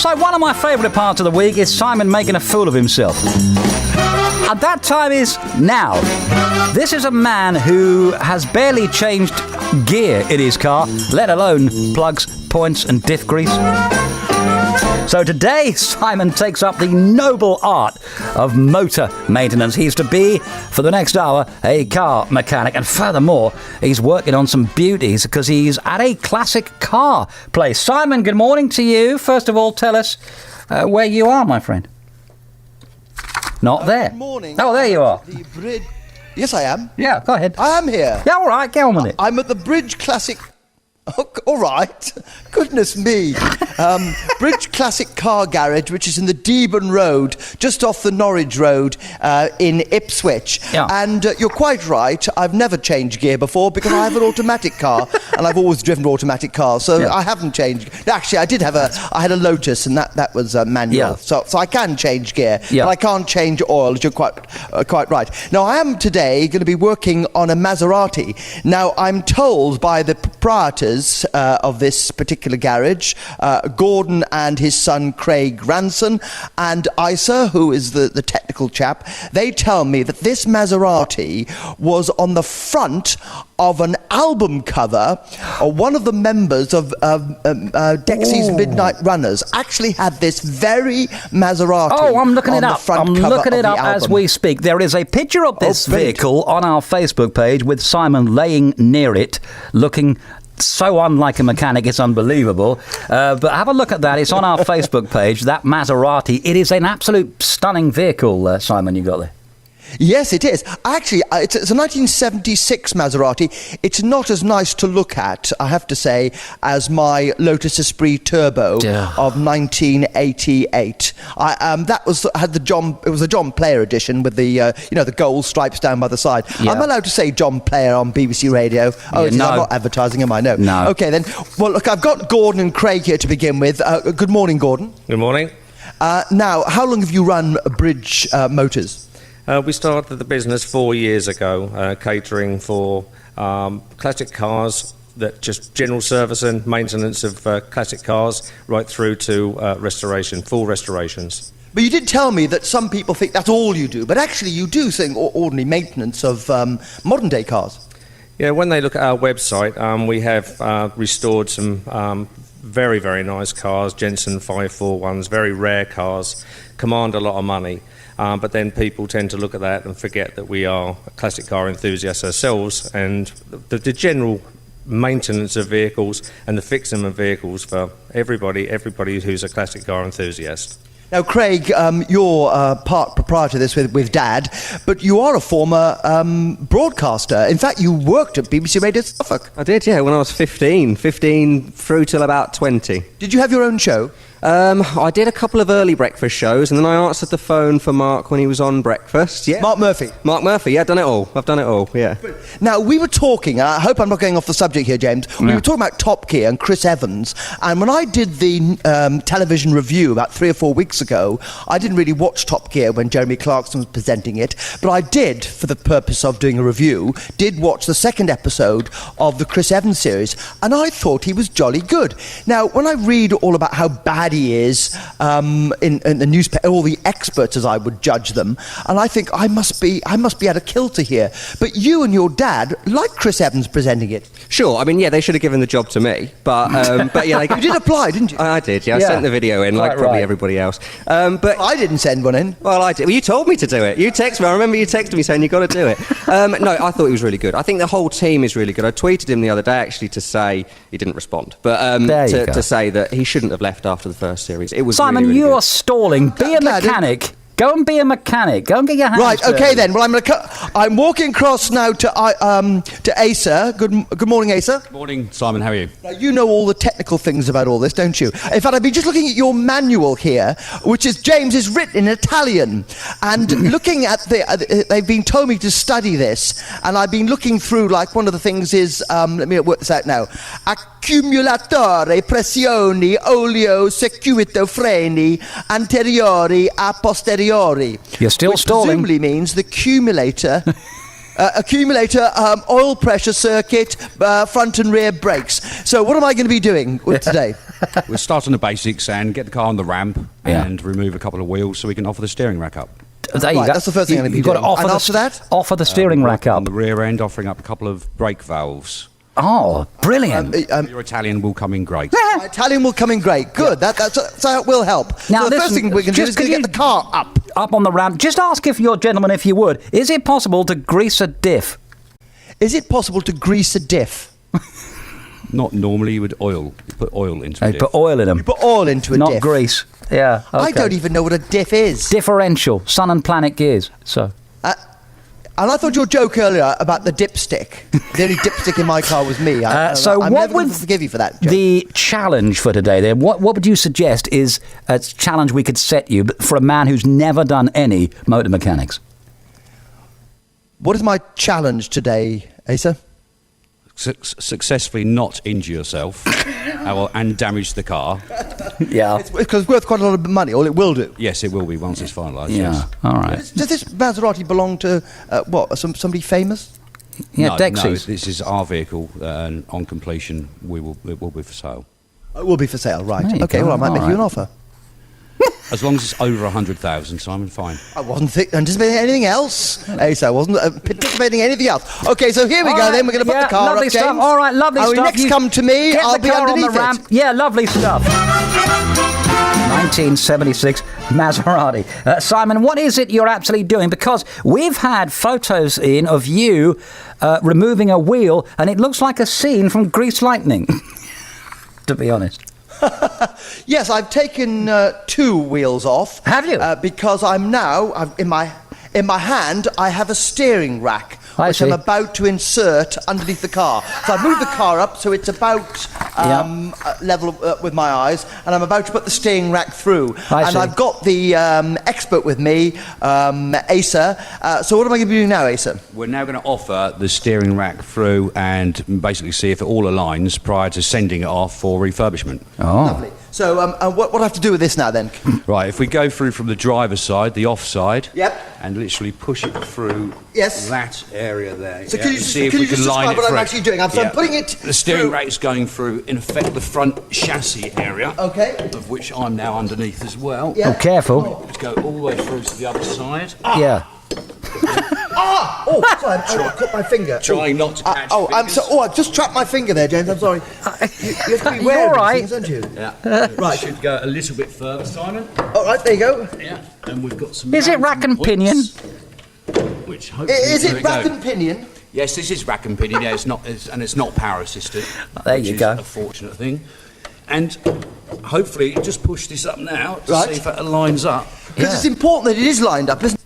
So one of my favourite parts of the week is Simon making a fool of himself. And that time is now. This is a man who has barely changed gear in his car, let alone plugs, points and diff grease. So today, Simon takes up the noble art of motor maintenance. He's to be, for the next hour, a car mechanic. And furthermore, he's working on some beauties because he's at a classic car place. Simon, good morning to you. First of all, tell us where you are, my friend. Not there. Good morning. Oh, there you are. The bridge. Yes, I am. Yeah, go ahead. I am here. Yeah, all right, get on with it. I'm at the Bridge Classic... Oh, all right. Goodness me. Bridge Classic Car Garage, which is in the Deben Road, just off the Norwich Road in Ipswich. Yeah. And you're quite right. I've never changed gear before because I have an automatic car, and I've always driven automatic cars, so Yeah. I haven't changed. Actually, I had a Lotus, and that was manual. Yeah. So I can change gear, Yeah. but I can't change oil. You're quite right. Now, I am today going to be working on a Maserati. Now, I'm told by the proprietors of this particular garage, Gordon and his son Craig Ranson, and Isa, who is the technical chap, they tell me that this Maserati was on the front of an album cover. One of the members of Dexy's Midnight Runners actually had this very Maserati. Oh, I'm looking on it the up. front I'm cover looking it of up the as album. we speak. There is a picture of this brilliant. vehicle on our Facebook page with Simon laying near it, looking so unlike a mechanic, it's unbelievable. But have a look at that. It's on our Facebook page, that Maserati. It is an absolute stunning vehicle, Simon, you got there. Yes, it is. Actually, it's a 1976 Maserati. It's not as nice to look at, I have to say, as my Lotus Esprit Turbo of 1988. That was it was a John Player edition with the the gold stripes down by the side. Yeah. I'm allowed to say John Player on BBC Radio. Oh, Yeah, no. I'm not advertising, am I? No. No. Okay then. Well, look, I've got Gordon and Craig here to begin with. Good morning, Gordon. Good morning. Now, how long have you run Bridge Motors? We started the business 4 years ago, catering for classic cars, that just general service and maintenance of classic cars, right through to restoration, full restorations. But you did tell me that some people think that's all you do, but actually you do ordinary maintenance of modern day cars. Yeah, when they look at our website, we have restored some very, very nice cars, Jensen 541s, very rare cars, command a lot of money. But then people tend to look at that and forget that we are classic car enthusiasts ourselves, and the general maintenance of vehicles and the fixing of vehicles for everybody who's a classic car enthusiast. Now, Craig, you're part proprietor of this with Dad, but you are a former broadcaster. In fact, you worked at BBC Radio Suffolk. I did, yeah, when I was 15 through till about 20. Did you have your own show? I did a couple of early breakfast shows, and then I answered the phone for Mark when he was on breakfast. Yeah, Mark Murphy. Mark Murphy, yeah, I've done it all, yeah. Now, we were talking, I hope I'm not going off the subject here, James, we were talking about Top Gear and Chris Evans, and when I did the television review about 3 or 4 weeks ago, I didn't really watch Top Gear when Jeremy Clarkson was presenting it, but I did, for the purpose of doing a review, did watch the second episode of the Chris Evans series, and I thought he was jolly good. Now, when I read all about how bad he is in the newspaper, all the experts as I would judge them, and I think I must be at a kilter here. But you and your dad like Chris Evans presenting it. Sure, I mean, yeah, they should have given the job to me, but yeah, You did apply, didn't you? I did, yeah, I Yeah. sent the video in, like Quite probably right. everybody else. But I didn't send one in. well, I did. Well, you told me to do it. You texted me. I remember you texted me saying you got to do it. No, I thought he was really good. I think the whole team is really good. I tweeted him the other day actually to say he didn't respond, but There you go. to say that he shouldn't have left after the first series. It was Simon, really, really you good. are stalling. Be a Glad- mechanic. Go and be a mechanic. Go and get your hands Right, okay dirty. then. Well, I'm walking across now to Asa. Good morning, Asa. Morning, Simon. How are you? Now, you know all the technical things about all this, don't you? In fact, I've been just looking at your manual here, which is, James, is written in Italian. And looking at they've been told me to study this, and I've been looking through, like, one of the things is, let me work this out now. Accumulatore, pressioni, olio, circuito, freni, anteriori a posteriori. You're still which stalling. presumably means the accumulator... accumulator, oil pressure circuit, front and rear brakes. So what am I going to be doing today? We'll start on the basics and get the car on the ramp Yeah. and remove a couple of wheels so we can offer the steering rack up. There you Right, go. that's the first thing I'm gonna be You've got to doing. offer And the, after that? offer the steering rack On up. the rear end, offering up a couple of brake valves. Oh, brilliant. Your Italian will come in great. My Italian will come in great. Good. That will help. Now, so the first listen, thing we can do just is gonna could get the car up. Up on the ramp. Just ask if your gentleman, if you would, is it possible to grease a diff? Is it possible to grease a diff? Not normally with oil. You put oil into They it. put oil in them, You put oil into a not diff. grease. Yeah. I okay. don't even know what a diff is. Differential, sun and planet gears. So. And I thought your joke earlier about the dipstick. The only dipstick in my car was me. So I'm what never going would to forgive you for that joke. the challenge for today then? What would you suggest is a challenge we could set you for a man who's never done any motor mechanics? What is my challenge today, Asa? Successfully not injure yourself and damage the car. Yeah. Because it's worth quite a lot of money, or it will do. Yes, it will be once it's finalised. Yeah. Yes. All right. Does this Maserati belong to, somebody famous? Yeah, no, Dexys. this is our vehicle, and on completion, it will be for sale. It will be for sale, right. There you Okay, go, well, I might all make you an right. offer. As long as it's over 100,000, Simon, fine. I wasn't anticipating anything else, Asa. I wasn't anticipating anything else. Okay, so here we All go right, then. We're going to put yeah, the car lovely up, stuff. James. All right, lovely And stuff. when you next You come to me, get I'll the be car on underneath the it. ramp. Yeah, lovely stuff. 1976 Maserati. Simon, what is it you're actually doing? Because we've had photos in of you removing a wheel, and it looks like a scene from Grease Lightning, to be honest. Yes, I've taken 2 wheels off. Have you? Because in my hand, I have a steering rack, I which see. I'm about to insert underneath the car. So I've moved the car up so it's about level with my eyes, and I'm about to put the steering rack through. I see. I've got the expert with me, Asa. So what am I going to be doing now, Asa? We're now going to offer the steering rack through and basically see if it all aligns prior to sending it off for refurbishment. Oh. Lovely. So what do I have to do with this now then? Right, if we go through from the driver's side, the off side, Yep. and literally push it through Yes. that area there. So yeah, can you and just- see if can we you just can line describe it what I'm through. actually doing? So I'm putting it The steering through- rack's going through, in effect, the front chassis area, Okay. of which I'm now underneath as well. Yeah. Oh, careful. Let's go all the way through to the other side. Yeah. Oh, sorry, I cut my finger. Trying not to catch I've just trapped my finger there, James. I'm sorry. You have to be You're aware of these right. things, don't you? Yeah. Right. Should go a little bit further, Simon. All right, there you go. Yeah. And we've got some. Is it rack and mounting pinion? points, Which hopefully Is there it we go. rack and pinion? Yes, this is rack and pinion. Yeah, it's not power assisted. There which you is go. a fortunate thing. And hopefully, just push this up now to Right. see if it lines up. Because it's important that it is lined up, isn't it?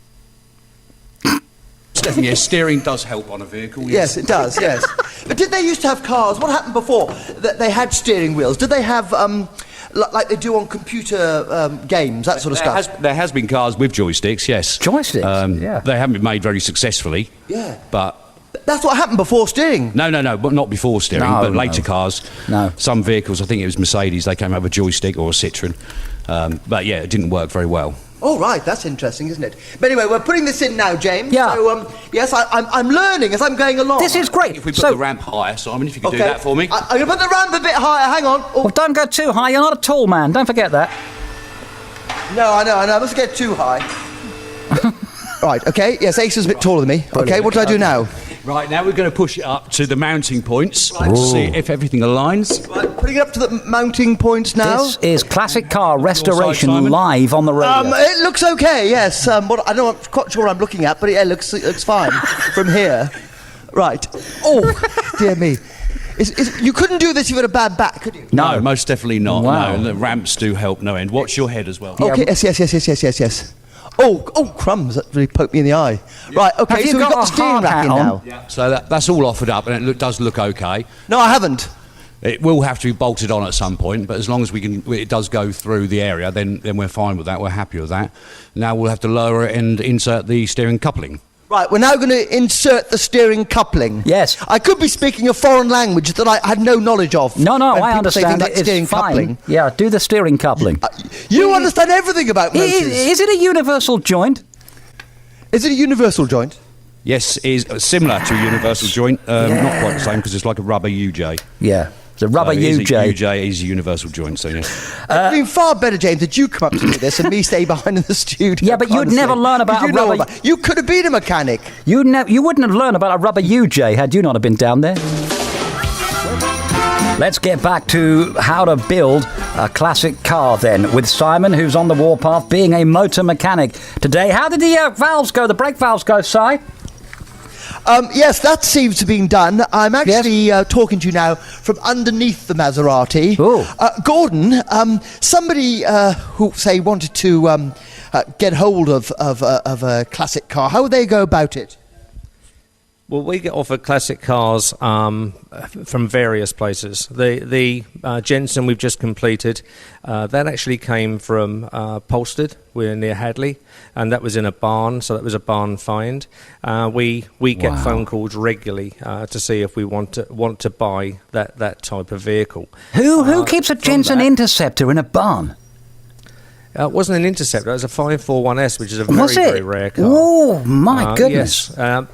Definitely, yes, steering does help on a vehicle. Yes, it does, yes. But did they used to have cars? What happened before? That they had steering wheels. Did they have, like they do on computer games, that sort of stuff? There has been cars with joysticks, yes. Joysticks, yeah. They haven't been made very successfully. Yeah. But That's what happened before steering. no, but not before steering, No, but later no. cars. No. Some vehicles, I think it was Mercedes, they came over a joystick or a Citroen. But yeah, it didn't work very well. Oh, right, that's interesting, isn't it? But anyway, we're putting this in now, James. Yeah. So, yes, I'm learning as I'm going along. This is great. If we put So, the ramp higher, Simon, if you could do that for me. I'm going to put the ramp a bit higher. Hang on. Oh, well, don't go too high. You're not a tall man. Don't forget that. no, I know. I must get too high. Right, okay. Yes, Asa's a bit taller than me. Okay, what do I do now? Right, now we're going to push it up to the mounting points to see if everything aligns. Right, putting it up to the mounting points now. This is classic car restoration Simon. live on the radio. It looks okay, yes. I don't know, I'm quite sure what I'm looking at, but it looks fine from here. Right. Oh, dear me. You couldn't do this if you had a bad back, could you? No, most definitely not. Wow. No, the ramps do help no end. Watch your head as well. Okay, yes. Oh, crumbs, that really poked me in the eye. Right, okay, Have you so we've got got the a steering hard rack hat in on? now. Yeah. So that's all offered up, and it does look okay. No, I haven't. It will have to be bolted on at some point, but as long as it does go through the area, then we're fine with that. We're happy with that. Now we'll have to lower it and insert the steering coupling. Right, we're now going to insert the steering coupling. Yes. I could be speaking a foreign language that I had no knowledge of. No, when I people say understand things like it. steering It's fine. coupling. Yeah, do the steering coupling. You understand everything about motors. Is it a universal joint? Is it a universal joint? Yes, is similar to a universal joint. Not quite the same because it's like a rubber UJ. Yeah. It's a rubber So it is a UJ. UJ is a universal joint, so yeah. It'd been far better, James, that you come up to do this and me stay behind in the studio. Yeah, but you'd honestly. never learn about 'Cause a rubber- You could have been a mechanic. You wouldn't have learned about a rubber UJ had you not have been down there. Let's get back to how to build a classic car then, with Simon, who's on the Warpath, being a motor mechanic today. How did the valves go, the brake valves go, Si? Yes, that seems to have been done. I'm actually talking to you now from underneath the Maserati. Ooh. Gordon, somebody who, say, wanted to get hold of a classic car, how would they go about it? Well, we get offered classic cars from various places. The Jensen we've just completed, that actually came from Polstead. We're near Hadley, and that was in a barn, so that was a barn find. We get phone calls regularly to see if we want to buy that type of vehicle. Who keeps a Jensen Interceptor in a barn? It wasn't an Interceptor; it was a 541S, which is a Was very, it? very rare car. Oh, my goodness. Yes.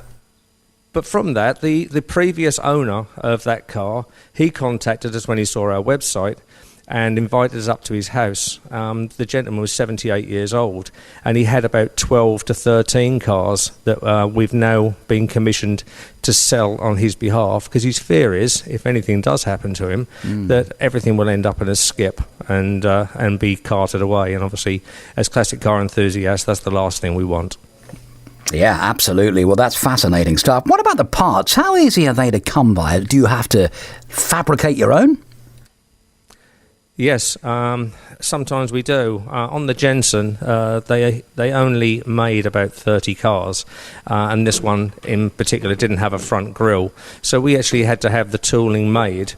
But from that, the previous owner of that car, he contacted us when he saw our website and invited us up to his house. The gentleman was 78 years old, and he had about 12 to 13 cars that we've now been commissioned to sell on his behalf, because his fear is, if anything does happen to him, that everything will end up in a skip and be carted away. And obviously, as classic car enthusiasts, that's the last thing we want. Yeah, absolutely. Well, that's fascinating stuff. What about the parts? How easy are they to come by? Do you have to fabricate your own? Yes, sometimes we do. On the Jensen, they only made about 30 cars, and this one in particular didn't have a front grille. So we actually had to have the tooling made,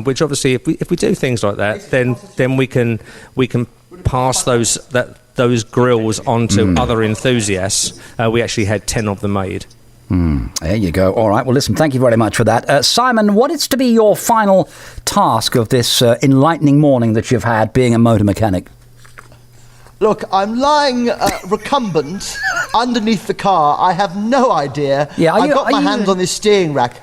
which obviously, if we do things like that, then we can pass those grills onto other enthusiasts. We actually had 10 of them made. There you go. All right. Well, listen, thank you very much for that. Simon, what is to be your final task of this enlightening morning that you've had being a motor mechanic? Look, I'm lying recumbent underneath the car. I have no idea. Yeah, I've got my hands on this steering rack.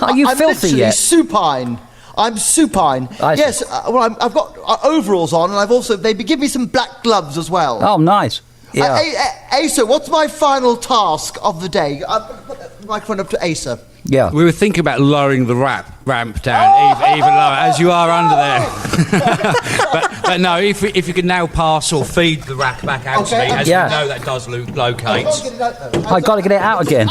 Are you I'm filthy literally yet? supine. I'm supine. I see. Yes, well, I've got overalls on, and they give me some black gloves as well. Oh, nice. Yeah. Asa, what's my final task of the day? Put the microphone up to Asa. Yeah. We were thinking about lowering the ramp down even lower, as you are under there. but no, if you could now pass or feed the rack back out to me, as Yeah. you know that does locate. I got to get it out again.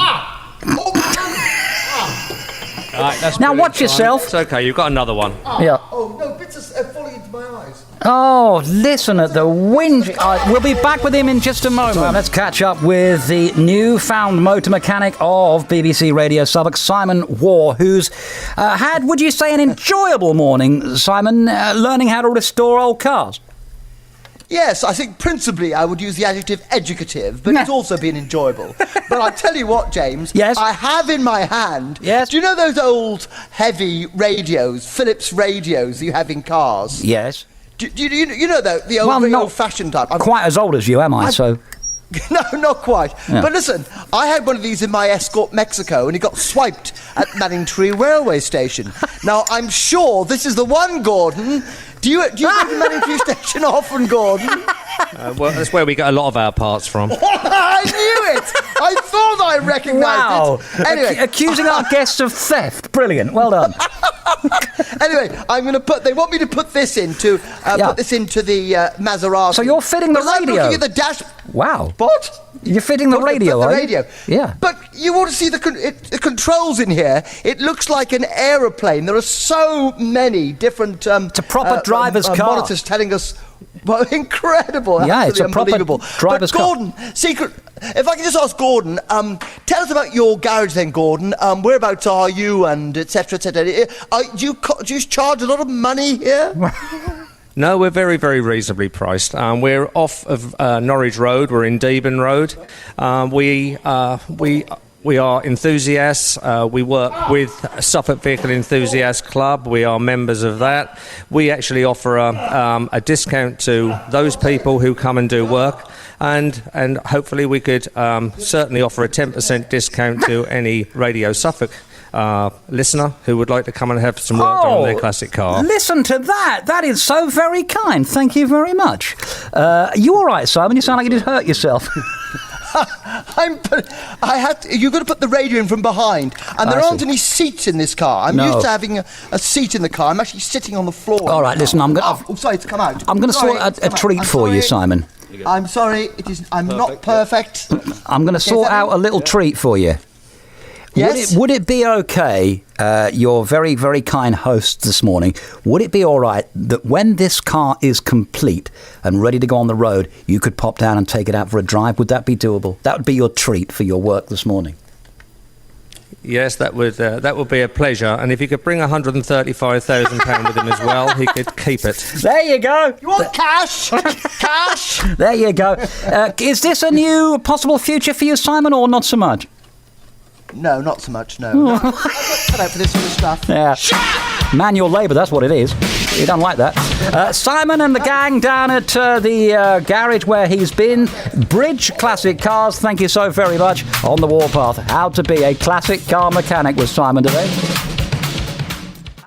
Right, that's Now brilliant. watch yourself. It's okay, you've got another one. Yeah. Oh, no, bits are falling into my eyes. Oh, listen at the whinge. We'll be back with him in just a moment. Let's catch up with the newfound motor mechanic of BBC Radio Suffolk, Simon Warr, who's had, would you say, an enjoyable morning, Simon, learning how to restore old cars? Yes, I think principally I would use the adjective educative, but it's also been enjoyable. But I tell you what, James, Yes? I have in my hand, Yes? do you know those old heavy radios, Philips radios you have in cars? Yes. Do you know the old, Well, very not old-fashioned type? Quite as old as you, am I? So. No, not quite. Yeah. But listen, I had one of these in my Escort Mexico, and it got swiped at Manningtree Railway Station. Now, I'm sure this is the one, Gordon. Do you go to Manningtree Station often, Gordon? Well, that's where we get a lot of our parts from. I knew it! I thought I recognised Wow. it. Anyway, Accusing our guests of theft. Brilliant. Well done. anyway, they want me to put this into the Maserati. So you're fitting the I'm radio? looking at the dash. Wow. What? You're fitting the radio, The are you? radio. Yeah. But you want to see the controls in here. It looks like an aeroplane. There are so many different... It's a proper driver's car. Monitors telling us... Well, incredible. Yeah, it's a proper unbelievable. driver's but Gordon, if I can just ask Gordon, tell us about your garage then, Gordon. Whereabouts are you, and etc., etc. Do you charge a lot of money here? No, we're very, very reasonably priced. We're off of Norwich Road. We're in Deben Road. We are enthusiasts. We work with Suffolk Vehicle Enthusiast Club. We are members of that. We actually offer a discount to those people who come and do work, and hopefully we could certainly offer a 10% discount to any Radio Suffolk listener who would like to come and have some work done on their classic car. Listen to that. That is so very kind. Thank you very much. You all right, Simon? You sound like you just hurt yourself. You've got to put the radio in from behind, and there aren't any seats in this car. I'm used to having a seat in the car. I'm actually sitting on the floor. All right, listen, I'm going to... sorry, it's come out. I'm going to sort a treat for you, Simon. I'm sorry, I'm not perfect. I'm going to sort out a little treat for you. Yes? Would it be okay, your very, very kind host this morning, would it be all right that when this car is complete and ready to go on the road, you could pop down and take it out for a drive? Would that be doable? That would be your treat for your work this morning. Yes, that would be a pleasure. And if you could bring £135,000 with him as well, he could keep it. There you go. You want cash? Cash? There you go. Is this a new possible future for you, Simon, or not so much? No, not so much, no. No. Cut out for this sort of stuff. Yeah. Manual labour, that's what it is. You don't like that. Simon and the gang down at the garage where he's been. Bridge Classic Cars, thank you so very much. On the Warpath, how to be a classic car mechanic with Simon today.